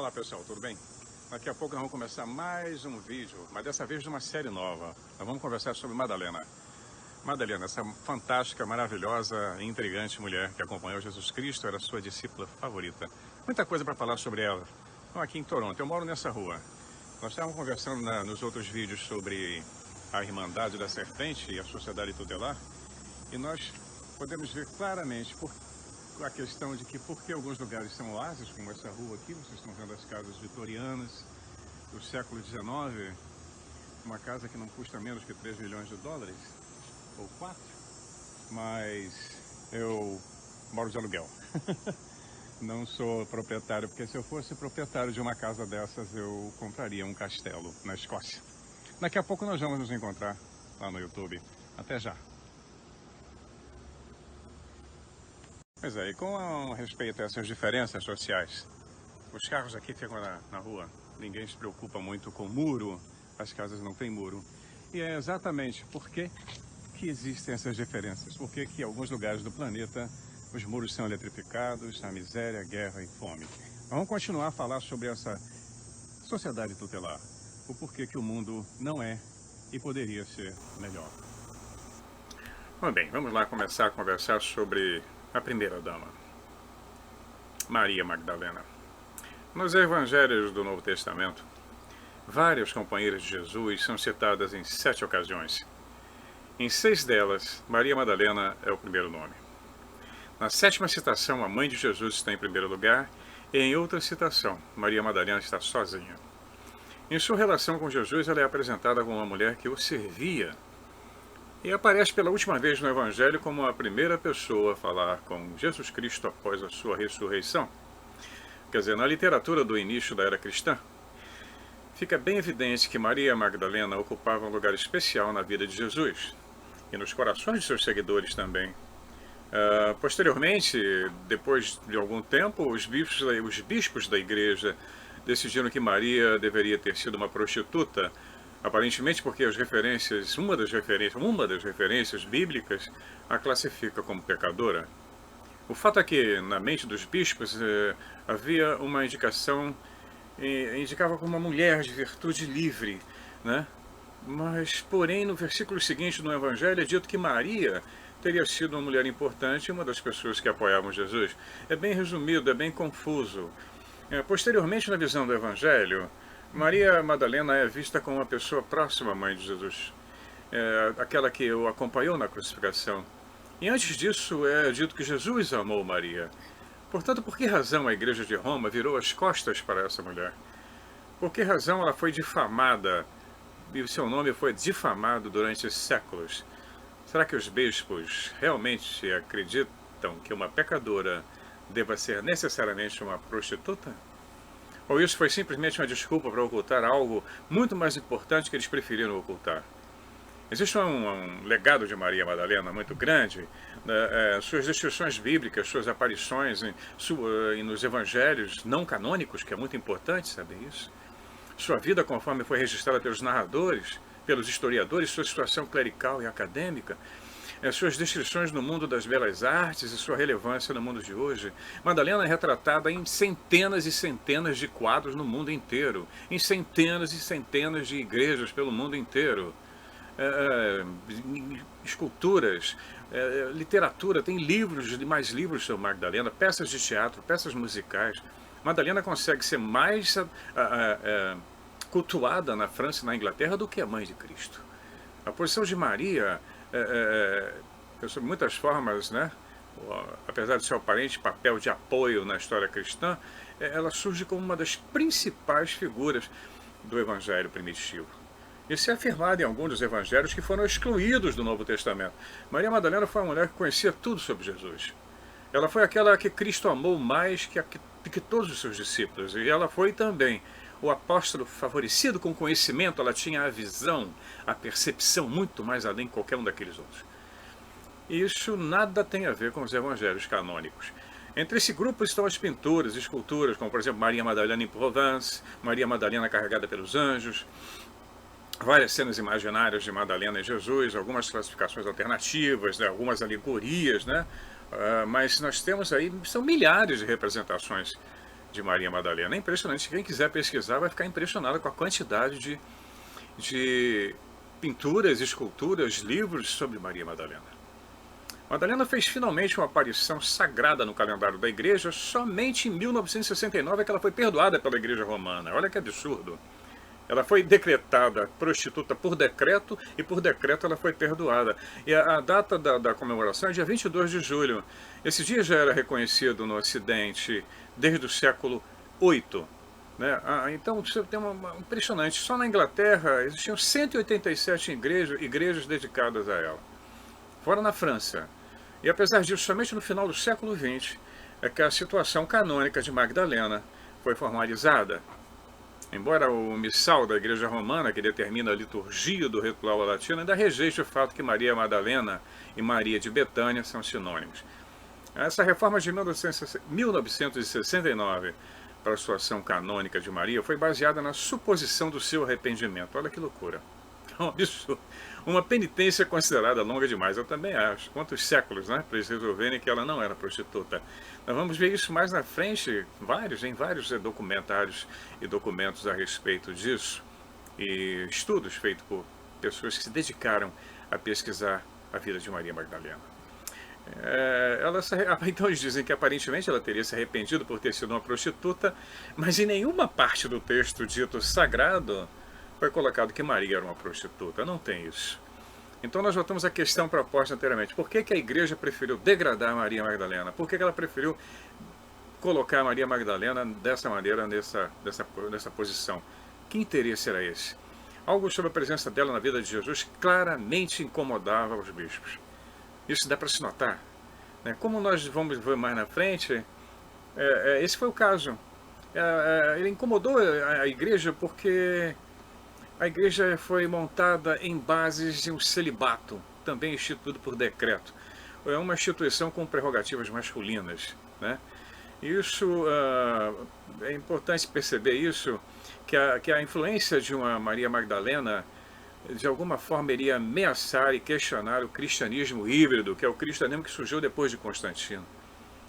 Fala pessoal, tudo bem? Daqui a pouco nós vamos começar mais um vídeo, mas dessa vez de uma série nova. Nós vamos conversar sobre Madalena. Madalena, essa fantástica, maravilhosa e intrigante mulher que acompanhou Jesus Cristo, era sua discípula favorita. Muita coisa para falar sobre ela. Então, aqui em Toronto, eu moro nessa rua. Nós estávamos conversando nos outros vídeos sobre a Irmandade da Serpente e a Sociedade Tutelar, e nós podemos ver claramente a questão de que porque alguns lugares são oásis, como essa rua aqui, vocês estão vendo as casas vitorianas do século XIX, uma casa que não custa menos que 3 milhões de dólares, ou 4, mas eu moro de aluguel. Não sou proprietário, porque se eu fosse proprietário de uma casa dessas, eu compraria um castelo na Escócia. Daqui a pouco nós vamos nos encontrar lá no YouTube. Até já! Pois é, e com respeito a essas diferenças sociais, os carros aqui ficam na rua, ninguém se preocupa muito com muro, as casas não têm muro. E é exatamente porque que existem essas diferenças, porque que em alguns lugares do planeta os muros são eletrificados, a miséria, a guerra e fome. Vamos continuar a falar sobre essa sociedade tutelar, o porquê que o mundo não é e poderia ser melhor. Muito bem, vamos lá começar a conversar sobre a primeira dama, Maria Magdalena. Nos evangelhos do Novo Testamento, várias companheiras de Jesus são citadas em 7 ocasiões. Em 6 delas, Maria Madalena é o primeiro nome. Na 7ª citação, a mãe de Jesus está em primeiro lugar, e em outra citação, Maria Madalena está sozinha. Em sua relação com Jesus, ela é apresentada como uma mulher que o servia, e aparece pela última vez no Evangelho como a primeira pessoa a falar com Jesus Cristo após a sua ressurreição. Quer dizer, na literatura do início da era cristã, fica bem evidente que Maria Magdalena ocupava um lugar especial na vida de Jesus, e nos corações de seus seguidores também. Posteriormente, depois de algum tempo, os bispos da igreja decidiram que Maria deveria ter sido uma prostituta, aparentemente porque uma das referências bíblicas a classifica como pecadora. O fato é que, na mente dos bispos, havia uma indicação, indicava como uma mulher de virtude livre, né? Mas, porém, no versículo seguinte do Evangelho é dito que Maria teria sido uma mulher importante e uma das pessoas que apoiavam Jesus. É bem resumido, é bem confuso. Posteriormente, na visão do Evangelho, Maria Madalena é vista como uma pessoa próxima à mãe de Jesus, aquela que o acompanhou na crucificação. E antes disso é dito que Jesus amou Maria. Portanto, por que razão a Igreja de Roma virou as costas para essa mulher? Por que razão ela foi difamada, e o seu nome foi difamado durante séculos? Será que os bispos realmente acreditam que uma pecadora deva ser necessariamente uma prostituta? Ou isso foi simplesmente uma desculpa para ocultar algo muito mais importante que eles preferiram ocultar? Existe um legado de Maria Madalena muito grande, suas descrições bíblicas, suas aparições nos evangelhos não canônicos, que é muito importante saber isso. Sua vida, conforme foi registrada pelos narradores, pelos historiadores, sua situação clerical e acadêmica, suas descrições no mundo das belas artes e sua relevância no mundo de hoje. Madalena é retratada em centenas e centenas de quadros no mundo inteiro, em centenas e centenas de igrejas pelo mundo inteiro. Esculturas, literatura, tem livros e mais livros sobre Magdalena, peças de teatro, peças musicais. Madalena consegue ser mais cultuada na França e na Inglaterra do que a mãe de Cristo. A posição de Maria, sob muitas formas, né, apesar de seu aparente papel de apoio na história cristã, ela surge como uma das principais figuras do Evangelho primitivo. Isso é afirmado em alguns dos evangelhos que foram excluídos do Novo Testamento. Maria Madalena foi uma mulher que conhecia tudo sobre Jesus. Ela foi aquela que Cristo amou mais que todos os seus discípulos. E ela foi também o apóstolo favorecido com conhecimento. Ela tinha a visão, a percepção muito mais além de qualquer um daqueles outros. E isso nada tem a ver com os evangelhos canônicos. Entre esse grupo estão as pinturas, esculturas, como por exemplo Maria Madalena em Provence, Maria Madalena carregada pelos anjos, várias cenas imaginárias de Madalena e Jesus, algumas classificações alternativas, né, algumas alegorias, né? Mas nós temos aí, são milhares de representações de Maria Madalena. É impressionante, quem quiser pesquisar vai ficar impressionado com a quantidade de pinturas, esculturas, livros sobre Maria Madalena. Madalena fez finalmente uma aparição sagrada no calendário da igreja. Somente em 1969 é que ela foi perdoada pela igreja romana. Olha que absurdo. Ela foi decretada prostituta por decreto, e por decreto ela foi perdoada. E a data da comemoração é dia 22 de julho. Esse dia já era reconhecido no Ocidente desde o século VIII. Né? Então você tem uma impressionante. Só na Inglaterra existiam 187 igrejas dedicadas a ela. Fora na França. E apesar disso, somente no final do século XX é que a situação canônica de Magdalena foi formalizada. Embora o missal da Igreja Romana, que determina a liturgia do ritual latino, ainda rejeita o fato que Maria Madalena e Maria de Betânia são sinônimos. Essa reforma de 1969 para a situação canônica de Maria foi baseada na suposição do seu arrependimento. Olha que loucura. É um absurdo. Uma penitência considerada longa demais, eu também acho. Quantos séculos, né, para eles resolverem que ela não era prostituta. Nós vamos ver isso mais na frente, em vários documentários e documentos a respeito disso. E estudos feitos por pessoas que se dedicaram a pesquisar a vida de Maria Magdalena. Então eles dizem que aparentemente ela teria se arrependido por ter sido uma prostituta, mas em nenhuma parte do texto dito sagrado foi colocado que Maria era uma prostituta. Não tem isso. Então nós voltamos à questão proposta anteriormente. Por que a igreja preferiu degradar Maria Magdalena? Por que ela preferiu colocar Maria Magdalena dessa maneira, nessa posição? Que interesse era esse? Algo sobre a presença dela na vida de Jesus claramente incomodava os bispos. Isso dá para se notar. Né? Como nós vamos ver mais na frente, esse foi o caso. Ele incomodou a igreja porque a igreja foi montada em bases de um celibato, também instituído por decreto. É uma instituição com prerrogativas masculinas. Né? Isso, é importante perceber isso, que a influência de uma Maria Magdalena, de alguma forma, iria ameaçar e questionar o cristianismo híbrido, que é o cristianismo que surgiu depois de Constantino.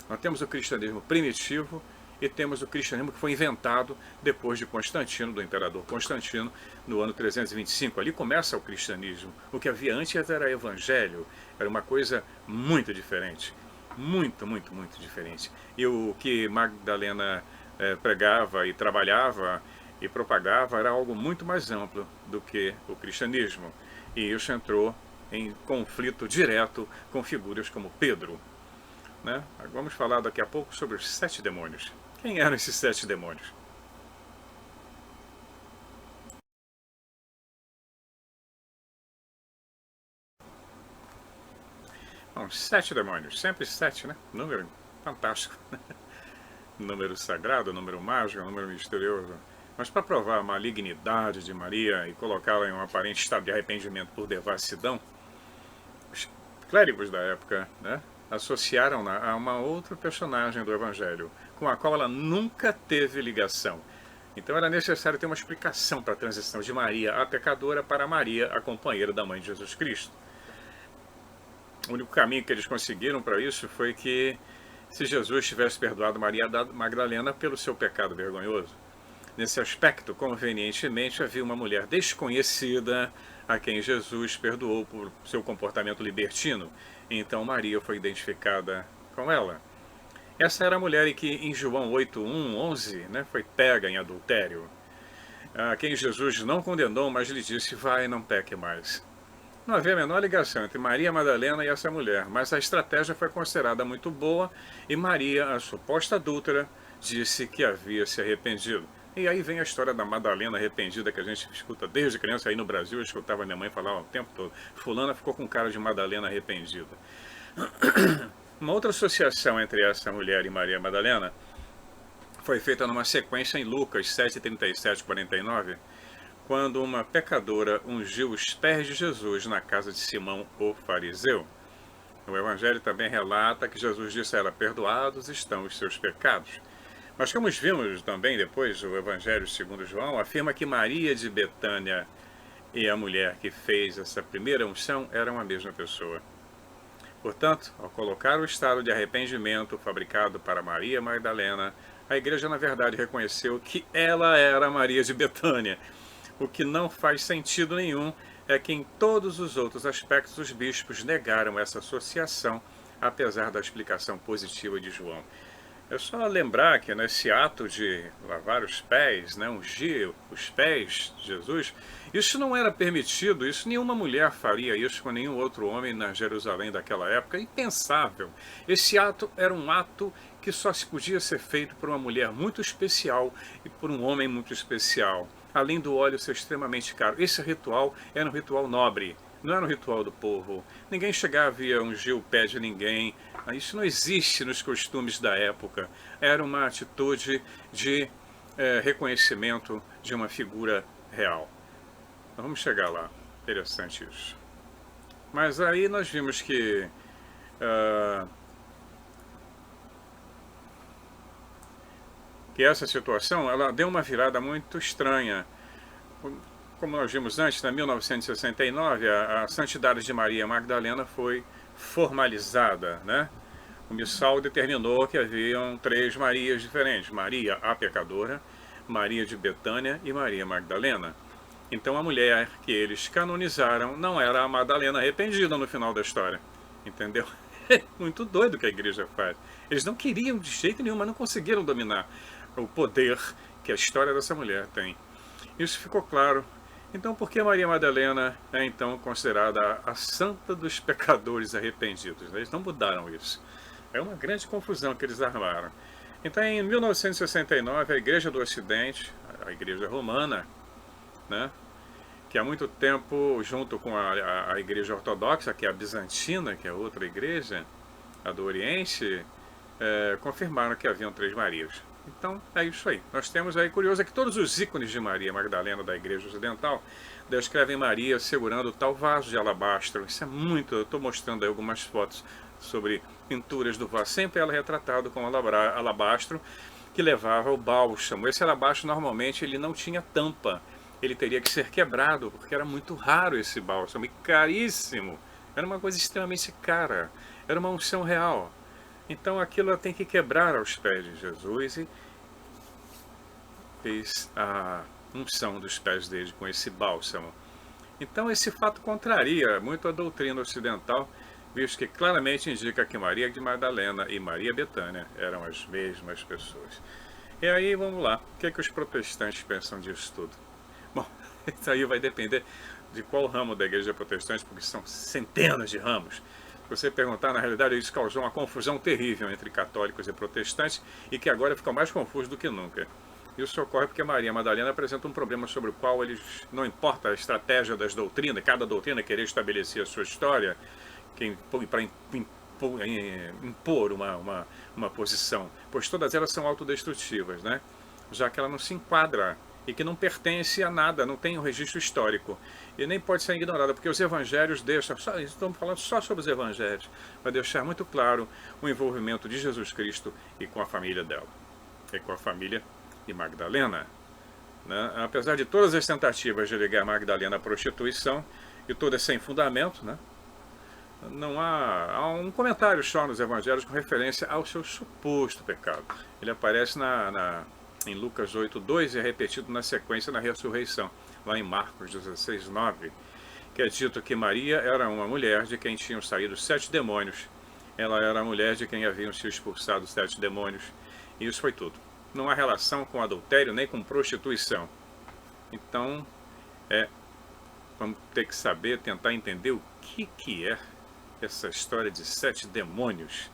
Nós temos o cristianismo primitivo e temos o cristianismo que foi inventado depois de Constantino, do imperador Constantino, no ano 325. Ali começa o cristianismo. O que havia antes era evangelho, era uma coisa muito diferente. Muito, muito, muito diferente. E o que Magdalena pregava e trabalhava e propagava era algo muito mais amplo do que o cristianismo. E isso entrou em conflito direto com figuras como Pedro. Né? Vamos falar daqui a pouco sobre os 7 demônios. Quem eram esses 7 demônios? Bom, 7 demônios, sempre 7, né? Número fantástico. Número sagrado, número mágico, número misterioso. Mas para provar a malignidade de Maria e colocá-la em um aparente estado de arrependimento por devassidão, os clérigos da época, né, associaram-na a uma outra personagem do Evangelho, com a qual ela nunca teve ligação. Então era necessário ter uma explicação para a transição de Maria, a pecadora, para Maria, a companheira da mãe de Jesus Cristo. O único caminho que eles conseguiram para isso foi que, se Jesus tivesse perdoado Maria Magdalena pelo seu pecado vergonhoso, nesse aspecto, convenientemente, havia uma mulher desconhecida a quem Jesus perdoou por seu comportamento libertino. Então Maria foi identificada com ela. Essa era a mulher em que, em João 8:11, né, foi pega em adultério, a quem Jesus não condenou, mas lhe disse: vai, não peque mais. Não havia a menor ligação entre Maria Madalena e essa mulher, mas a estratégia foi considerada muito boa e Maria, a suposta adúltera, disse que havia se arrependido. E aí vem a história da Madalena arrependida, que a gente escuta desde criança. Aí no Brasil eu escutava minha mãe falar o tempo todo: fulana ficou com cara de Madalena arrependida. Uma outra associação entre essa mulher e Maria Madalena foi feita numa sequência em Lucas 7:37-49, quando uma pecadora ungiu os pés de Jesus na casa de Simão, o fariseu. O Evangelho também relata que Jesus disse a ela: perdoados estão os seus pecados. Mas como vimos também depois, o Evangelho segundo João afirma que Maria de Betânia e a mulher que fez essa primeira unção eram a mesma pessoa. Portanto, ao colocar o estado de arrependimento fabricado para Maria Magdalena, a igreja na verdade reconheceu que ela era Maria de Betânia. O que não faz sentido nenhum é que em todos os outros aspectos os bispos negaram essa associação, apesar da explicação positiva de João. É só lembrar que nesse ato de lavar os pés, né, ungir os pés de Jesus, isso não era permitido, isso nenhuma mulher faria isso com nenhum outro homem na Jerusalém daquela época, impensável. Esse ato era um ato que só se podia ser feito por uma mulher muito especial e por um homem muito especial, além do óleo ser extremamente caro. Esse ritual era um ritual nobre, não era um ritual do povo. Ninguém chegava e ungir o pé de ninguém. Isso não existe nos costumes da época. Era uma atitude de reconhecimento de uma figura real. Então, vamos chegar lá. Interessante isso. Mas aí nós vimos que essa situação ela deu uma virada muito estranha. Como nós vimos antes, em 1969, a santidade de Maria Magdalena foi formalizada, né? O missal determinou que haviam 3 Marias diferentes: Maria a pecadora, Maria de Betânia e Maria Magdalena. Então a mulher que eles canonizaram não era a Madalena arrependida no final da história, entendeu? É muito doido o que a igreja faz. Eles não queriam de jeito nenhum, mas não conseguiram dominar o poder que a história dessa mulher tem. Isso ficou claro. Então, por que Maria Madalena é então considerada a santa dos pecadores arrependidos? Eles não mudaram isso. É uma grande confusão que eles armaram. Então, em 1969, a Igreja do Ocidente, a Igreja Romana, né, que há muito tempo, junto com a Igreja Ortodoxa, que é a Bizantina, que é outra igreja, a do Oriente, confirmaram que haviam 3 Marias. Então, é isso aí. Nós temos aí, curioso, é que todos os ícones de Maria Magdalena da Igreja Ocidental descrevem Maria segurando tal vaso de alabastro. Isso é muito... Eu estou mostrando aí algumas fotos sobre pinturas do vaso. Sempre ela é retratada com alabastro que levava o bálsamo. Esse alabastro, normalmente, ele não tinha tampa. Ele teria que ser quebrado, porque era muito raro esse bálsamo e caríssimo. Era uma coisa extremamente cara. Era uma unção real. Então aquilo tem que quebrar aos pés de Jesus e fez a unção dos pés dele com esse bálsamo. Então esse fato contraria muito a doutrina ocidental, visto que claramente indica que Maria de Madalena e Maria Betânia eram as mesmas pessoas. E aí vamos lá, o que é que os protestantes pensam disso tudo? Bom, isso aí vai depender de qual ramo da igreja protestante, porque são centenas de ramos. Se você perguntar, na realidade isso causou uma confusão terrível entre católicos e protestantes e que agora fica mais confuso do que nunca. Isso ocorre porque Maria Madalena apresenta um problema sobre o qual eles, não importa a estratégia das doutrinas, cada doutrina querer estabelecer a sua história para impor uma posição, pois todas elas são autodestrutivas, né? Já que ela não se enquadra e que não pertence a nada, não tem um registro histórico e nem pode ser ignorada, porque os evangelhos deixam, estamos falando só sobre os evangelhos, vai deixar muito claro o envolvimento de Jesus Cristo e com a família dela, e com a família de Magdalena, né? Apesar de todas as tentativas de ligar Magdalena à prostituição, e todas sem fundamento, né? Não há um comentário só nos evangelhos com referência ao seu suposto pecado. Ele aparece em Lucas 8:2 e é repetido na sequência na ressurreição, lá em Marcos 16:9, que é dito que Maria era uma mulher de quem tinham saído 7 demônios. Ela era a mulher de quem haviam sido expulsados 7 demônios. E isso foi tudo. Não há relação com adultério nem com prostituição. Então, vamos ter que saber, tentar entender o que é essa história de 7 demônios.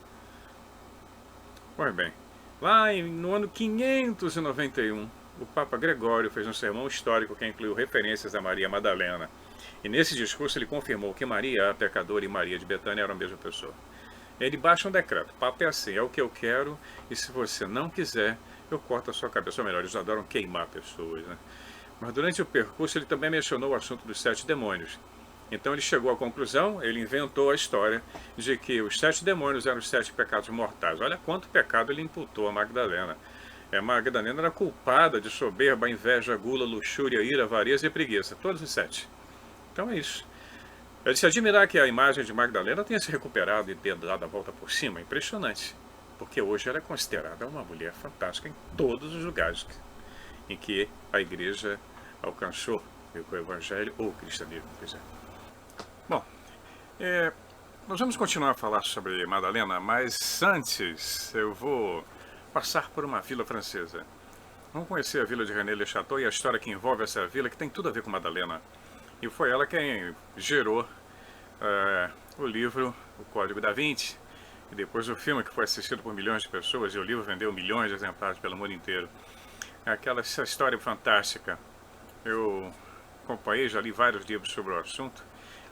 Pois bem, lá no ano 591, o Papa Gregório fez um sermão histórico que incluiu referências a Maria Madalena. E nesse discurso ele confirmou que Maria, a pecadora, e Maria de Betânia eram a mesma pessoa. Ele baixa um decreto: o Papa é assim, é o que eu quero, e se você não quiser, eu corto a sua cabeça. Ou melhor, eles adoram queimar pessoas, né? Mas durante o percurso ele também mencionou o assunto dos 7 demônios. Então ele chegou à conclusão, ele inventou a história de que os 7 demônios eram os 7 pecados mortais. Olha quanto pecado ele imputou a Magdalena. A Magdalena era culpada de soberba, inveja, gula, luxúria, ira, avareza e preguiça. Todos os 7. Então é isso. É de se admirar que a imagem de Magdalena tenha se recuperado e ter dado a volta por cima. Impressionante. porque hoje ela é considerada uma mulher fantástica em todos os lugares em que a igreja alcançou o evangelho ou o cristianismo, por exemplo. Bom, nós vamos continuar a falar sobre Madalena, mas antes eu vou passar por uma vila francesa. Vamos conhecer a vila de Rennes-le-Château e a história que envolve essa vila, que tem tudo a ver com Madalena. E foi ela quem gerou o livro O Código da Vinci, e depois o filme, que foi assistido por milhões de pessoas, e o livro vendeu milhões de exemplares pelo mundo inteiro. Essa história fantástica. Eu acompanhei, já li vários livros sobre o assunto,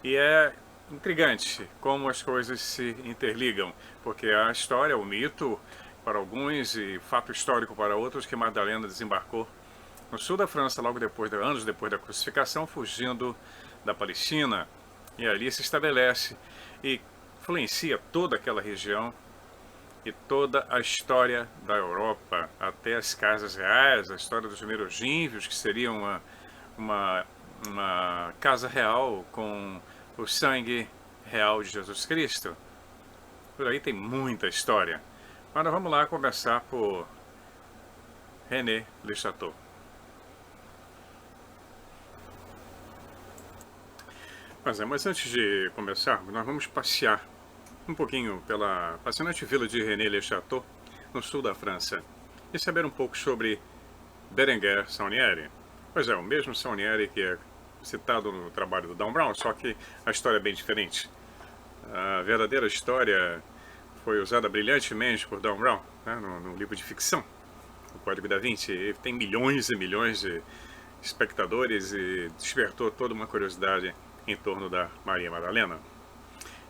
e é intrigante como as coisas se interligam, porque a história, o mito para alguns e fato histórico para outros, que Madalena desembarcou no sul da França logo depois, anos depois da crucificação, fugindo da Palestina, e ali se estabelece e influencia toda aquela região e toda a história da Europa, até as casas reais, a história dos merogínvios, que seria uma casa real com o sangue real de Jesus Cristo. Por aí tem muita história. Mas nós vamos lá começar por Rennes-le-Château. Mas antes de começar, nós vamos passear um pouquinho pela fascinante vila de Rennes-le-Château, no sul da França, e saber um pouco sobre Berenguer Saunieri. Pois é, o mesmo Saunieri que é citado no trabalho do Dan Brown, só que a história é bem diferente. A verdadeira história foi usada brilhantemente por Dan Brown, né, no livro de ficção, O Código da Vinci. Ele tem milhões e milhões de espectadores e despertou toda uma curiosidade em torno da Maria Madalena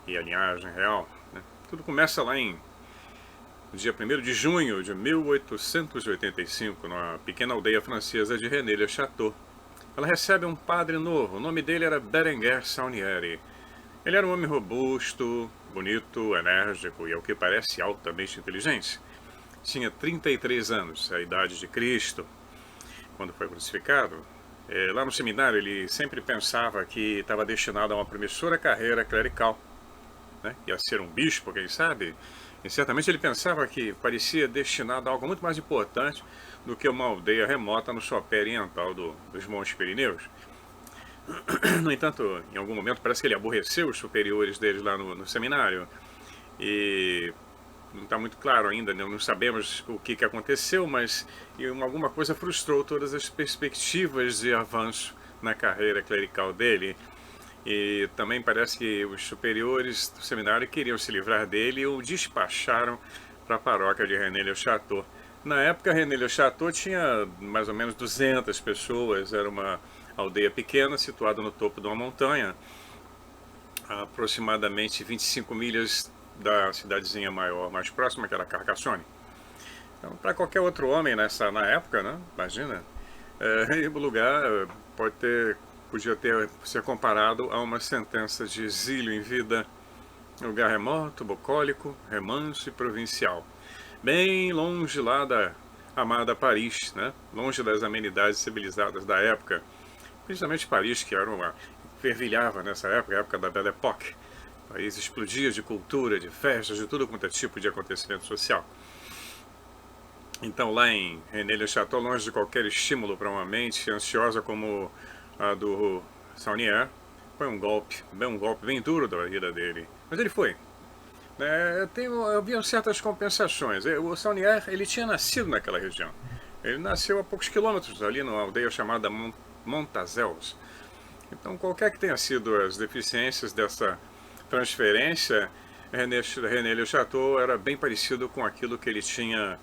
e a linhagem real, né? Tudo começa lá no dia 1º de junho de 1885, numa pequena aldeia francesa de Rennes-le-Château. Ela recebe um padre novo, o nome dele era Berenguer Saunieri. Ele era um homem robusto, bonito, enérgico e, ao que parece, altamente inteligente. Tinha 33 anos, a idade de Cristo, quando foi crucificado. Lá no seminário ele sempre pensava que estava destinado a uma promissora carreira clerical, né? Ia ser um bispo, quem sabe? E certamente ele pensava que parecia destinado a algo muito mais importante do que uma aldeia remota no sopé oriental dos Montes Pirineus. No entanto, em algum momento parece que ele aborreceu os superiores deles lá no seminário, e não está muito claro ainda, não sabemos o que aconteceu, mas alguma coisa frustrou todas as perspectivas de avanço na carreira clerical dele. E também parece que os superiores do seminário queriam se livrar dele e o despacharam para a paróquia de Rennes-le-Château. Na época, Rennes-le-Château tinha mais ou menos 200 pessoas, era uma aldeia pequena situada no topo de uma montanha, a aproximadamente 25 milhas da cidadezinha maior, mais próxima, que era Carcassonne. Então, para qualquer outro homem na época, né, imagina, o lugar podia ser comparado a uma sentença de exílio em vida. Lugar remoto, bucólico, remanso e provincial, bem longe lá da amada Paris, né? Longe das amenidades civilizadas da época, principalmente Paris, que fervilhava nessa época, a época da Belle Époque. O país explodia de cultura, de festas, de tudo quanto é tipo de acontecimento social. Então, lá em Rennes-le-Château, longe de qualquer estímulo para uma mente ansiosa como a do Saunier, foi um golpe bem duro da vida dele. Mas ele foi. Havia certas compensações. O Saunier, ele tinha nascido naquela região. Ele nasceu a poucos quilômetros ali, numa aldeia chamada Montazels. Então, qualquer que tenha sido as deficiências dessa transferência, Rennes-le-Château era bem parecido com aquilo que ele tinha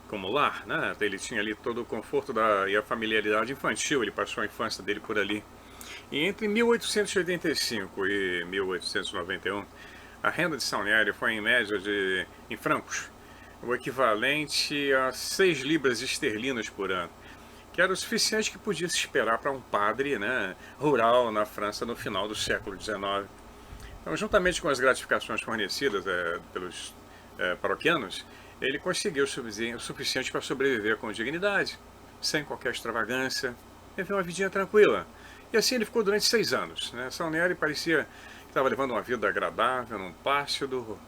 como lar, né? Ele tinha ali todo o conforto e a familiaridade infantil, ele passou a infância dele por ali. E entre 1885 e 1891, a renda de Saunieri foi em média em francos, o equivalente a 6 libras esterlinas por ano, que era o suficiente que podia se esperar para um padre, né, rural na França no final do século XIX. Então, juntamente com as gratificações fornecidas pelos paroquianos, ele conseguiu o suficiente para sobreviver com dignidade, sem qualquer extravagância, viveu uma vidinha tranquila. E assim ele ficou durante 6 anos. Né? Saunieri parecia que estava levando uma vida agradável num plácido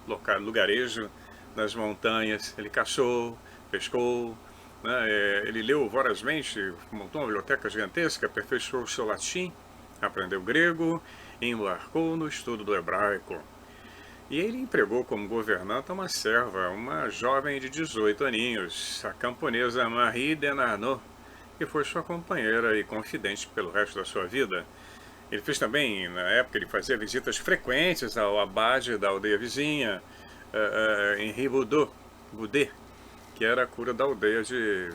lugarejo nas montanhas, ele caçou, pescou, né? Ele leu vorazmente, montou uma biblioteca gigantesca, aperfeiçoou o seu latim, aprendeu grego e embarcou no estudo do hebraico. E ele empregou como governanta uma serva, uma jovem de 18 aninhos, a camponesa Marie Denarnaud, que foi sua companheira e confidente pelo resto da sua vida. Ele fez também, na época, ele fazia visitas frequentes ao abade da aldeia vizinha, Henri Boudet, que era a cura da aldeia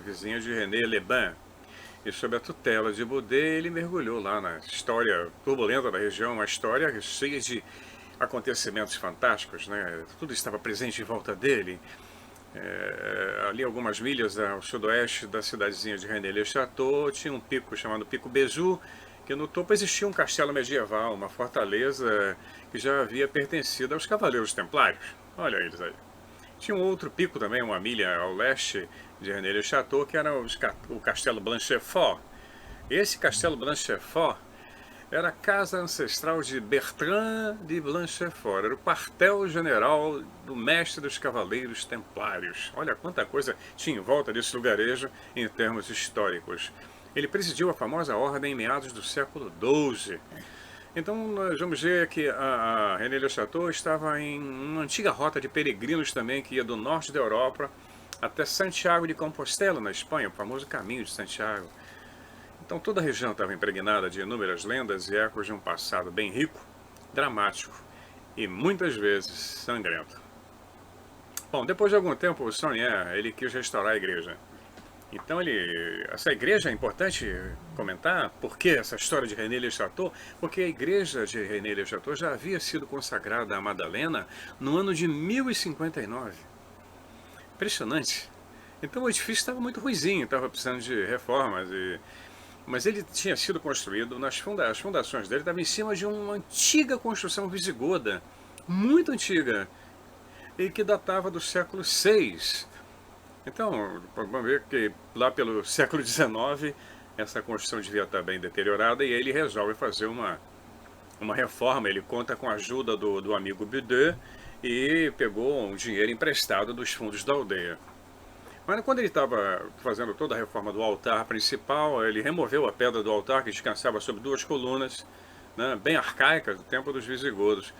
vizinha de René Lebin. E sob a tutela de Boudet, ele mergulhou lá na história turbulenta da região, uma história cheia de acontecimentos fantásticos, né? Tudo estava presente em volta dele. Ali algumas milhas ao sudoeste da cidadezinha de René-le-Château tinha um pico chamado Pico Bezu, que no topo existia um castelo medieval, uma fortaleza que já havia pertencido aos Cavaleiros Templários. Olha eles aí. Tinha um outro pico também, uma milha ao leste de René-le-Château, que era o Castelo Blanchefort. Esse Castelo Blanchefort era a casa ancestral de Bertrand de Blanchefort, era o quartel-general do mestre dos Cavaleiros Templários. Olha quanta coisa tinha em volta desse lugarejo em termos históricos. Ele presidiu a famosa ordem em meados do século XII. Então nós vamos ver que a René-le-Château estava em uma antiga rota de peregrinos também, que ia do norte da Europa até Santiago de Compostela, na Espanha, o famoso Caminho de Santiago. Então toda a região estava impregnada de inúmeras lendas e ecos de um passado bem rico, dramático e muitas vezes sangrento. Bom, depois de algum tempo o Saunier, ele quis restaurar a igreja. Então essa igreja é importante comentar, por que essa história de René-le-Château? Porque a igreja de René-le-Château já havia sido consagrada a Madalena no ano de 1059. Impressionante. Então o edifício estava muito ruizinho, estava precisando de reformas, mas ele tinha sido construído, as fundações dele estavam em cima de uma antiga construção visigoda, muito antiga, e que datava do século VI. Então, vamos ver que lá pelo século XIX, essa construção devia estar bem deteriorada, e ele resolve fazer uma reforma. Ele conta com a ajuda do amigo Boudet e pegou um dinheiro emprestado dos fundos da aldeia. Mas quando ele estava fazendo toda a reforma do altar principal, ele removeu a pedra do altar que descansava sobre duas colunas, né, bem arcaicas, do tempo dos visigodos.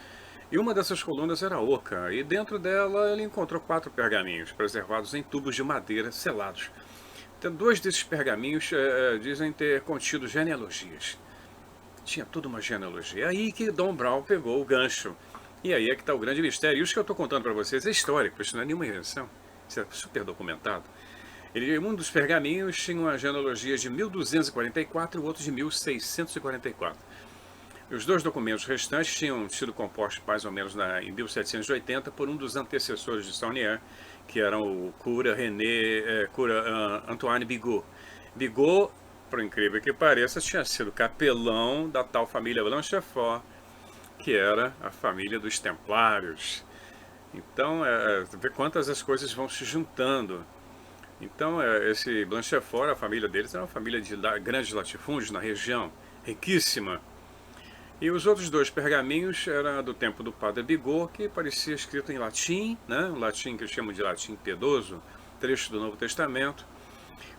E uma dessas colunas era oca, e dentro dela ele encontrou 4 pergaminhos, preservados em tubos de madeira selados. Então, 2 desses pergaminhos dizem ter contido genealogias. Tinha tudo uma genealogia. Aí que Dom Brown pegou o gancho. E aí é que está o grande mistério. E isso que eu estou contando para vocês é histórico, isso não é nenhuma invenção. Isso é super documentado. Um dos pergaminhos tinha uma genealogia de 1244 e o outro de 1644. Os 2 documentos restantes tinham sido compostos mais ou menos em 1780 por um dos antecessores de Saunier, que era o cura Antoine Bigot. Bigot, por incrível que pareça, tinha sido capelão da tal família Blanchefort, que era a família dos Templários. Então, vê quantas as coisas vão se juntando. Então, esse Blanchefort, a família deles, era uma família de grandes latifúndios na região, riquíssima. E os outros 2 pergaminhos eram do tempo do padre Bigot, que parecia escrito em latim, né? Um latim que eles chamam de latim piedoso, trecho do Novo Testamento.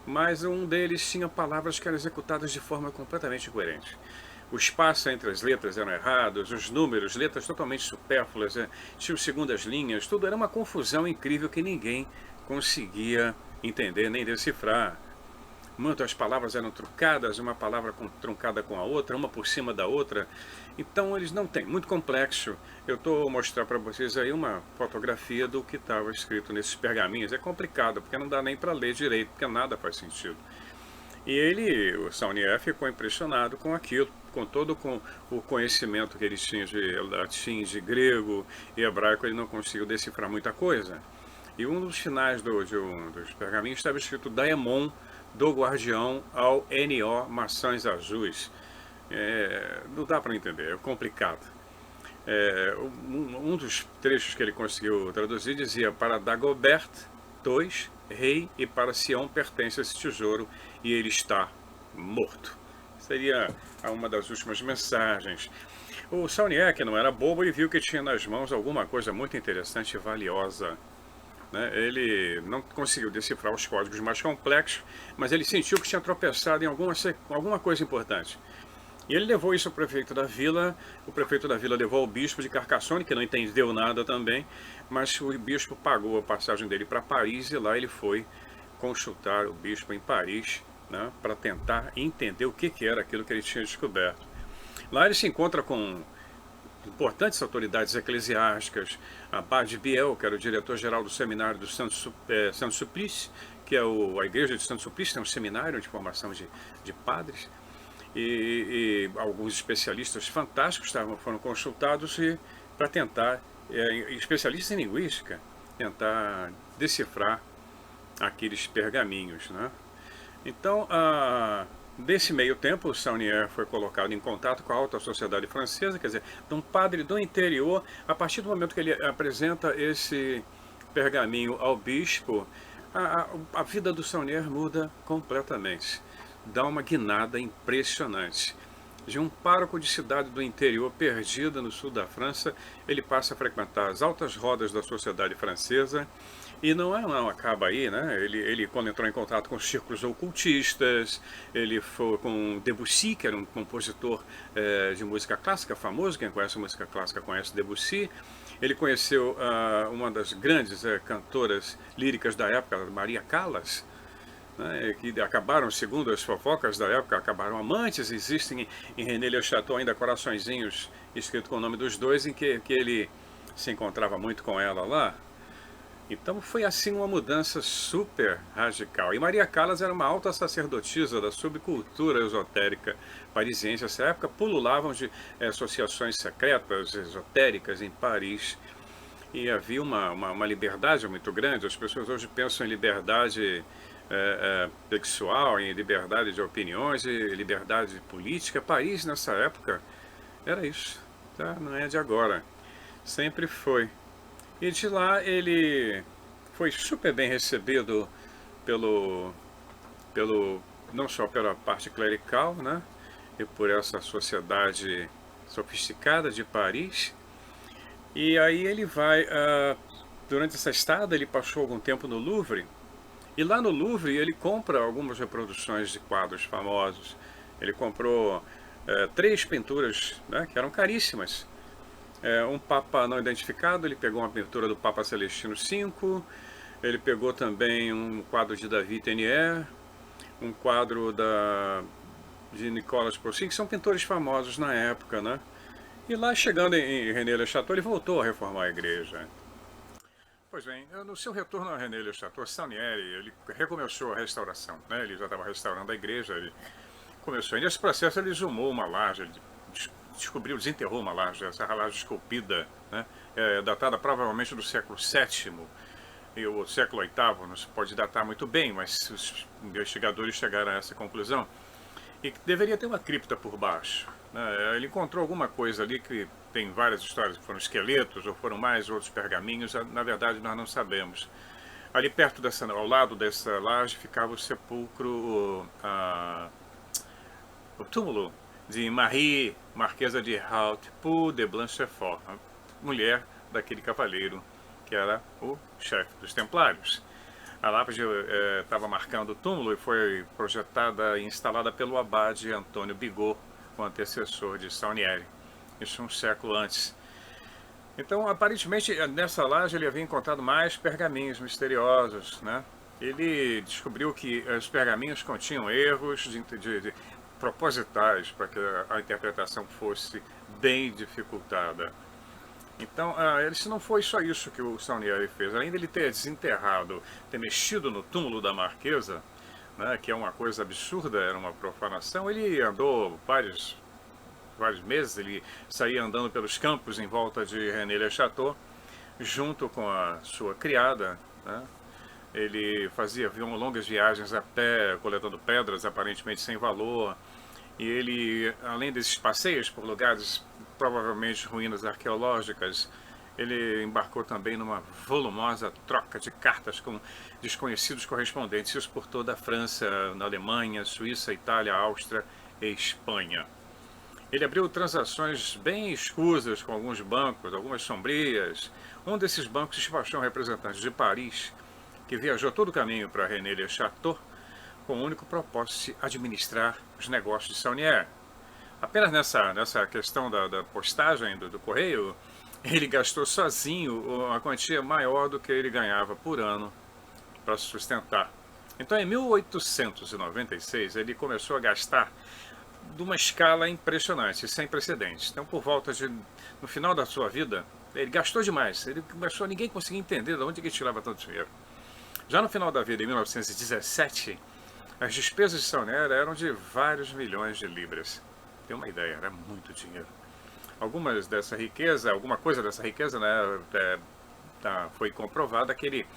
Mas um deles tinha palavras que eram executadas de forma completamente incoerente. O espaço entre as letras eram errados, os números, letras totalmente supérfluas, tinham segundas linhas, tudo era uma confusão incrível que ninguém conseguia entender nem decifrar. Muitas palavras eram truncadas, uma palavra truncada com a outra, uma por cima da outra. Então eles não têm, muito complexo. Eu estou mostrando para vocês aí uma fotografia do que estava escrito nesses pergaminhos. É complicado, porque não dá nem para ler direito, porque nada faz sentido. E o Saunier, ficou impressionado com aquilo, com todo o conhecimento que ele tinha de latim, de grego e hebraico, ele não conseguiu decifrar muita coisa. E um dos finais dos pergaminhos estava escrito Daemon do Guardião ao N.O. Maçãs Azuis. Não dá para entender, é complicado. Um dos trechos que ele conseguiu traduzir dizia: para Dagobert II, rei, e para Sião pertence esse tesouro, e ele está morto. Seria uma das últimas mensagens. O Saunier, que não era bobo, ele viu que tinha nas mãos alguma coisa muito interessante e valiosa. né? Ele não conseguiu decifrar os códigos mais complexos, mas ele sentiu que tinha tropeçado em alguma coisa importante. E ele levou isso ao prefeito da vila, o prefeito da vila levou ao bispo de Carcassonne, que não entendeu nada também, mas o bispo pagou a passagem dele para Paris e lá ele foi consultar o bispo em Paris, né, para tentar entender o que era aquilo que ele tinha descoberto. Lá ele se encontra com importantes autoridades eclesiásticas, Abade Biel, que era o diretor-geral do seminário do Saint-Sulpice, que é a igreja de Saint-Sulpice, tem um seminário de formação de padres, e alguns especialistas fantásticos foram consultados para tentar, especialistas em linguística, tentar decifrar aqueles pergaminhos, né? Então, desse meio tempo, o Saunier foi colocado em contato com a alta sociedade francesa, quer dizer, de um padre do interior. A partir do momento que ele apresenta esse pergaminho ao bispo, a vida do Saunier muda completamente. Dá uma guinada impressionante. De um pároco de cidade do interior perdida no sul da França, ele passa a frequentar as altas rodas da sociedade francesa. E não acaba aí, né? Ele quando entrou em contato com os círculos ocultistas, ele foi com Debussy, que era um compositor de música clássica famoso. Quem conhece música clássica conhece Debussy. Ele conheceu uma das grandes cantoras líricas da época, Maria Callas, né, que acabaram, segundo as fofocas da época, acabaram amantes. Existem em René Le Chateau ainda coraçõezinhos escritos com o nome dos dois, em que ele se encontrava muito com ela lá. Então foi assim uma mudança super radical. E Maria Callas era uma alta sacerdotisa da subcultura esotérica parisiense. Nessa época pululavam de associações secretas, esotéricas em Paris. E havia uma liberdade muito grande. As pessoas hoje pensam em liberdade sexual, em liberdade de opiniões, e liberdade política. Paris nessa época era isso, tá? Não é de agora. Sempre foi. E de lá ele foi super bem recebido não só pela parte clerical, né, e por essa sociedade sofisticada de Paris. E aí ele vai, durante essa estada, ele passou algum tempo no Louvre, e lá no Louvre ele compra algumas reproduções de quadros famosos. Ele comprou 3 pinturas, né, que eram caríssimas. Um Papa não identificado, ele pegou uma pintura do Papa Celestino V, ele pegou também um quadro de David Teniers, um quadro de Nicolas Poussin, que são pintores famosos na época, né? E lá, chegando em René Le Chateau, ele voltou a reformar a igreja. Pois bem, no seu retorno a René Le Chateau, Salieri, ele recomeçou a restauração, né? Ele já estava restaurando a igreja, ele começou. E nesse processo ele exumou uma laje, ele descobriu, desenterrou uma laje, essa laje esculpida, né, datada provavelmente do século VII e o século VIII, não se pode datar muito bem, mas os investigadores chegaram a essa conclusão, e que deveria ter uma cripta por baixo, né. Ele encontrou alguma coisa ali que tem várias histórias, foram esqueletos ou foram mais outros pergaminhos, na verdade nós não sabemos. Ali perto ao lado dessa laje ficava o sepulcro, o túmulo de Marie, Marquesa de Hautpoul de Blanchefort, a mulher daquele cavaleiro que era o chefe dos Templários. A lápide estava marcando o túmulo e foi projetada e instalada pelo abade Antônio Bigot, o antecessor de Saunieri, isso um século antes. Então, aparentemente, nessa laje ele havia encontrado mais pergaminhos misteriosos, né? Ele descobriu que os pergaminhos continham erros propositais para que a interpretação fosse bem dificultada. Então, se não foi só isso que o Saunieri fez, além de ele ter desenterrado, ter mexido no túmulo da Marquesa, né, que é uma coisa absurda, era uma profanação, ele andou vários meses, ele saía andando pelos campos em volta de René Le Chateau, junto com a sua criada, né? Ele fazia longas viagens a pé, coletando pedras aparentemente sem valor. E ele, além desses passeios por lugares, provavelmente ruínas arqueológicas, ele embarcou também numa volumosa troca de cartas com desconhecidos correspondentes, isso por toda a França, na Alemanha, Suíça, Itália, Áustria e Espanha. Ele abriu transações bem escusas com alguns bancos, algumas sombrias. Um desses bancos despachou um representante de Paris, que viajou todo o caminho para René-le-Château, com o único propósito de administrar os negócios de Saunier. Apenas nessa questão da postagem do correio, ele gastou sozinho uma quantia maior do que ele ganhava por ano para se sustentar. Então, em 1896, ele começou a gastar de uma escala impressionante, sem precedentes. Então, no final da sua vida, ele gastou demais. Ele começou, ninguém conseguia entender de onde ele tirava tanto dinheiro. Já no final da vida, em 1917, as despesas de Saunier eram de vários milhões de libras. Tem uma ideia, era muito dinheiro. Alguma coisa dessa riqueza, né, foi comprovada que ele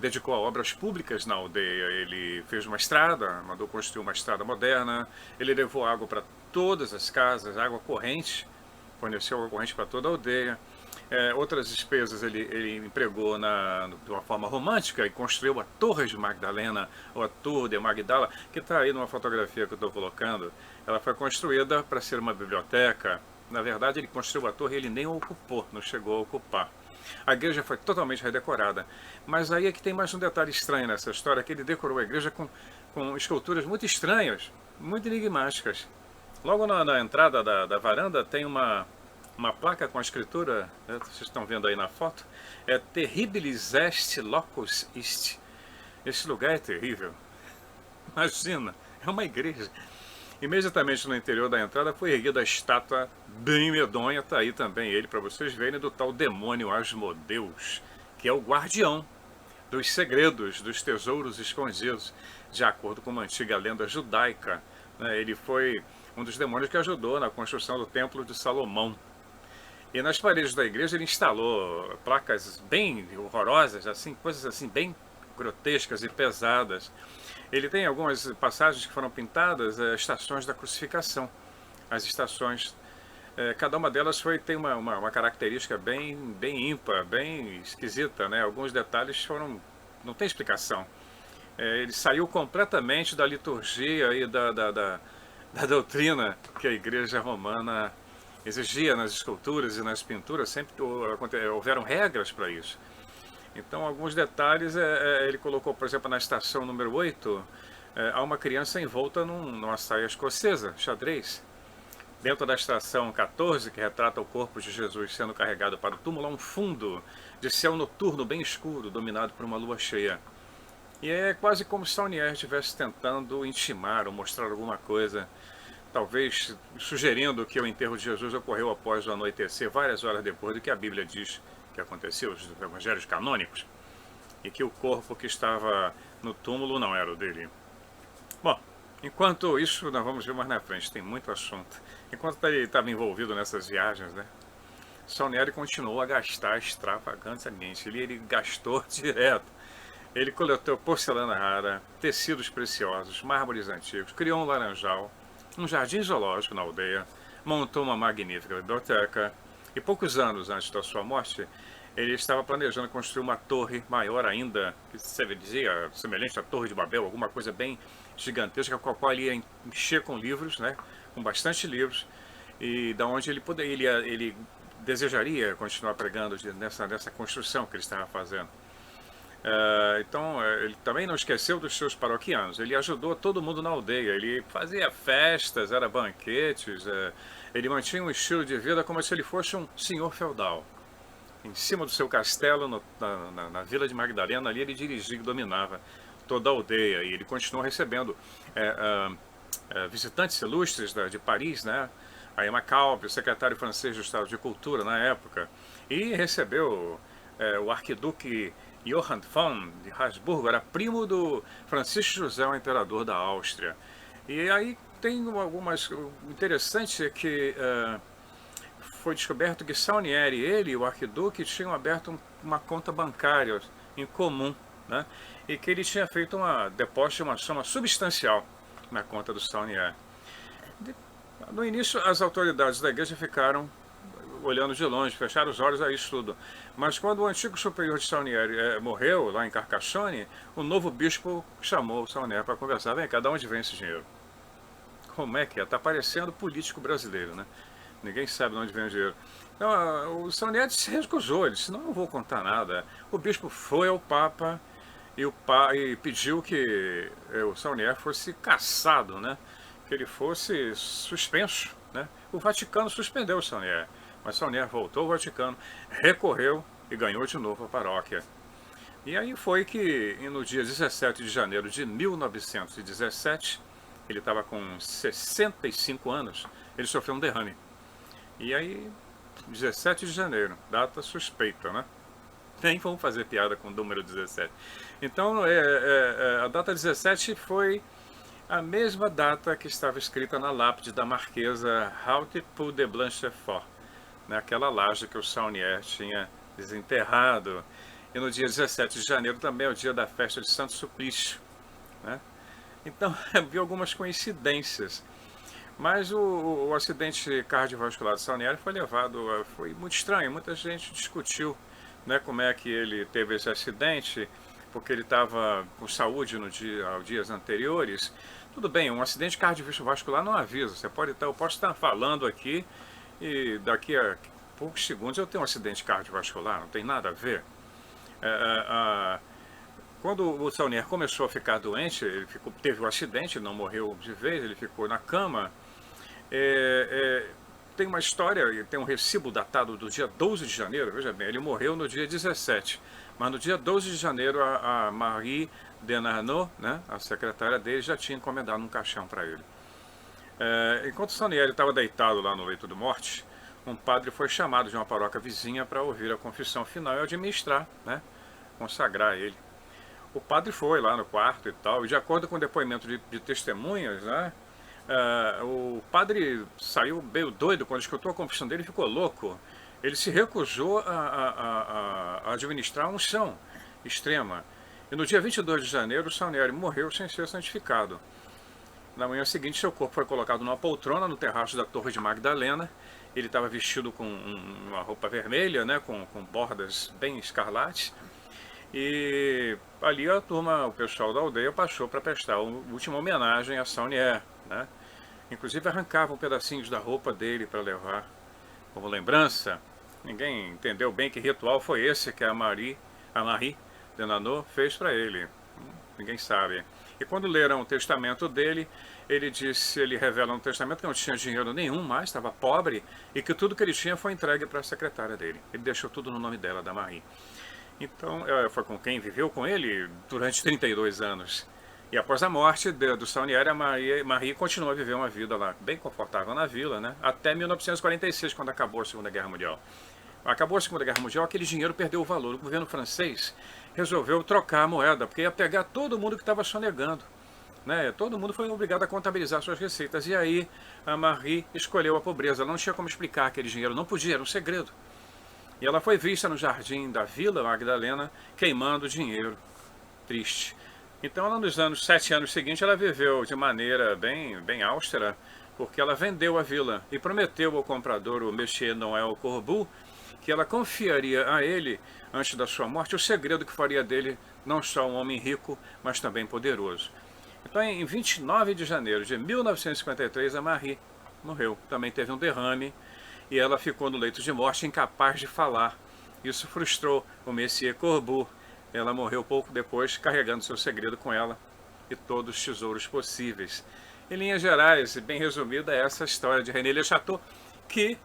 dedicou a obras públicas na aldeia. Ele fez uma estrada, mandou construir uma estrada moderna, ele levou água para todas as casas, água corrente, forneceu água corrente para toda a aldeia. Outras despesas ele empregou de uma forma romântica e construiu a Torre de Magdalena, ou a Tour de Magdala, que está aí numa fotografia que eu estou colocando. Ela foi construída para ser uma biblioteca. Na verdade, ele construiu a torre e ele nem a ocupou, não chegou a ocupar. A igreja foi totalmente redecorada. Mas aí é que tem mais um detalhe estranho nessa história, que ele decorou a igreja com esculturas muito estranhas, muito enigmáticas. Logo na entrada da varanda tem uma placa com a escritura, né, vocês estão vendo aí na foto, é Terribilis est locus ist. Esse lugar é terrível. Imagina, é uma igreja. Imediatamente no interior da entrada foi erguida a estátua bem medonha, está aí também ele, para vocês verem, do tal demônio Asmodeus, que é o guardião dos segredos, dos tesouros escondidos, de acordo com uma antiga lenda judaica. Ele foi um dos demônios que ajudou na construção do Templo de Salomão. E nas paredes da igreja ele instalou placas bem horrorosas, assim, coisas assim bem grotescas e pesadas. Ele tem algumas passagens que foram pintadas, estações da crucificação. As estações, cada uma delas tem uma característica bem ímpar, bem esquisita, né? Alguns detalhes não tem explicação. Ele saiu completamente da liturgia e da doutrina que a igreja romana exigia nas esculturas e nas pinturas. Sempre houveram regras para isso. Então, alguns detalhes, ele colocou, por exemplo, na estação número 8, há uma criança envolta numa saia escocesa, xadrez. Dentro da estação 14, que retrata o corpo de Jesus sendo carregado para o túmulo, há um fundo de céu noturno bem escuro, dominado por uma lua cheia. E é quase como se Saunier estivesse tentando intimar ou mostrar alguma coisa, talvez sugerindo que o enterro de Jesus ocorreu após o anoitecer, várias horas depois do que a Bíblia diz que aconteceu, os evangelhos canônicos, e que o corpo que estava no túmulo não era o dele. Bom, enquanto isso, nós vamos ver mais na frente, tem muito assunto. Enquanto ele estava envolvido nessas viagens, né, Saunier continuou a gastar extravagantemente. Ele gastou direto. Ele coletou porcelana rara, tecidos preciosos, mármores antigos, criou um laranjal, um jardim zoológico na aldeia, montou uma magnífica biblioteca, e poucos anos antes da sua morte, ele estava planejando construir uma torre maior ainda, que se dizia semelhante à Torre de Babel, alguma coisa bem gigantesca, com a qual ele ia encher com livros, né, com bastante livros, e da onde ele desejaria continuar pregando nessa construção que ele estava fazendo. Então, ele também não esqueceu dos seus paroquianos. Ele ajudou todo mundo na aldeia. Ele fazia festas, era banquetes. Ele mantinha um estilo de vida como se ele fosse um senhor feudal. Em cima do seu castelo, na Vila de Magdalena, ali ele dirigia e dominava toda a aldeia. E ele continuou recebendo visitantes ilustres de Paris, né? A Emma Calvi, o secretário francês do Estado de Cultura na época. E recebeu o arquiduque Johann von de Habsburgo, era primo do Francisco José, o imperador da Áustria. E aí tem algumas... O interessante é que foi descoberto que Saunier e ele, o arquiduque, tinham aberto uma conta bancária em comum, né? E que ele tinha feito uma depósito de uma soma substancial na conta do Saunier. No início, as autoridades da igreja ficaram olhando de longe, fecharam os olhos a isso tudo. Mas quando o antigo superior de Saunier morreu, lá em Carcassonne, o novo bispo chamou o Saunier para conversar. Vem cá, de onde vem esse dinheiro? como é que é? Está parecendo político brasileiro, né? Ninguém sabe de onde vem o dinheiro. Então, o Saunieri se recusou, ele disse, não vou contar nada. O bispo foi ao Papa e pediu que o Saunieri fosse cassado, né? Que ele fosse suspenso, né? O Vaticano suspendeu o Saunieri, mas Saunieri voltou ao Vaticano, recorreu e ganhou de novo a paróquia. E aí foi que, no dia 17 de janeiro de 1917, ele estava com 65 anos, ele sofreu um derrame. E aí, 17 de janeiro, data suspeita, né? Nem vamos fazer piada com o número 17. Então, a data 17 foi a mesma data que estava escrita na lápide da marquesa Haute Pou de Blanchefort, né? Aquela laje que o Saunieri tinha desenterrado. E no dia 17 de janeiro também é o dia da festa de Santo Suplício, né? Então, havia algumas coincidências. Mas o acidente cardiovascular de Saunieri foi muito estranho. Muita gente discutiu, né, como é que ele teve esse acidente, porque ele estava com saúde aos dias anteriores. Tudo bem, um acidente cardiovascular não avisa. Eu posso estar falando aqui e daqui a poucos segundos eu tenho um acidente cardiovascular, não tem nada a ver. Quando o Saunieri começou a ficar doente, teve um acidente, não morreu de vez, ele ficou na cama. Tem uma história, tem um recibo datado do dia 12 de janeiro, veja bem, ele morreu no dia 17, mas no dia 12 de janeiro a Marie Denarnaud, né, a secretária dele, já tinha encomendado um caixão para ele. Enquanto o Saunieri estava deitado lá no leito de morte, um padre foi chamado de uma paróquia vizinha para ouvir a confissão final e administrar, né, consagrar ele. O padre foi lá no quarto e tal, e de acordo com o depoimento de testemunhas, né, o padre saiu meio doido quando escutou a confissão dele, ficou louco. Ele se recusou a administrar a unção extrema. E no dia 22 de janeiro, o Saunieri morreu sem ser santificado. Na manhã seguinte, seu corpo foi colocado numa poltrona no terraço da Torre de Magdalena. Ele estava vestido com uma roupa vermelha, né, com bordas bem escarlates. E ali o pessoal da aldeia passou para prestar a última homenagem a Saunieri, né? Inclusive arrancavam pedacinhos da roupa dele para levar como lembrança. Ninguém entendeu bem que ritual foi esse que a Marie Denarnaud fez para ele. Ninguém sabe. E quando leram o testamento dele, ele revela no testamento que não tinha dinheiro nenhum mais, estava pobre, e que tudo que ele tinha foi entregue para a secretária dele. Ele deixou tudo no nome dela, da Marie. Então, foi com quem viveu com ele durante 32 anos. E após a morte do Saunieri, a Marie continuou a viver uma vida lá, bem confortável na vila, né? Até 1946, quando acabou a Segunda Guerra Mundial. Acabou a Segunda Guerra Mundial, aquele dinheiro perdeu o valor. O governo francês resolveu trocar a moeda, porque ia pegar todo mundo que estava sonegando, né? Todo mundo foi obrigado a contabilizar suas receitas. E aí a Marie escolheu a pobreza. Ela não tinha como explicar aquele dinheiro, não podia, era um segredo. E ela foi vista no jardim da Vila Magdalena queimando dinheiro. Triste. Então, ela, nos 7 anos seguintes, ela viveu de maneira bem austera, porque ela vendeu a vila e prometeu ao comprador, o Monsieur Noël Corbu, que ela confiaria a ele, antes da sua morte, o segredo que faria dele não só um homem rico, mas também poderoso. Então, em 29 de janeiro de 1953, a Marie morreu. Também teve um derrame e ela ficou no leito de morte, incapaz de falar. Isso frustrou o Monsieur Corbu. Ela morreu pouco depois, carregando seu segredo com ela e todos os tesouros possíveis. Em linhas gerais, e bem resumida, é essa história de René Le Chateau, que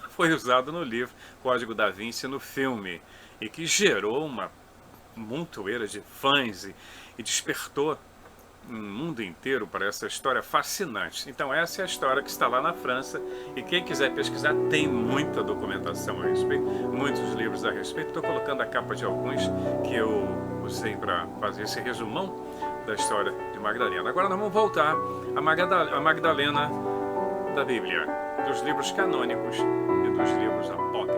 foi usado no livro Código da Vinci, no filme, e que gerou uma montoeira de fãs e despertou um mundo inteiro para essa história fascinante. Então essa é a história que está lá na França, e quem quiser pesquisar tem muita documentação a respeito, muitos livros a respeito. Estou colocando a capa de alguns que eu usei para fazer esse resumão da história de Magdalena. Agora nós vamos voltar a Magdalena da Bíblia, dos livros canônicos e dos livros apócrifos.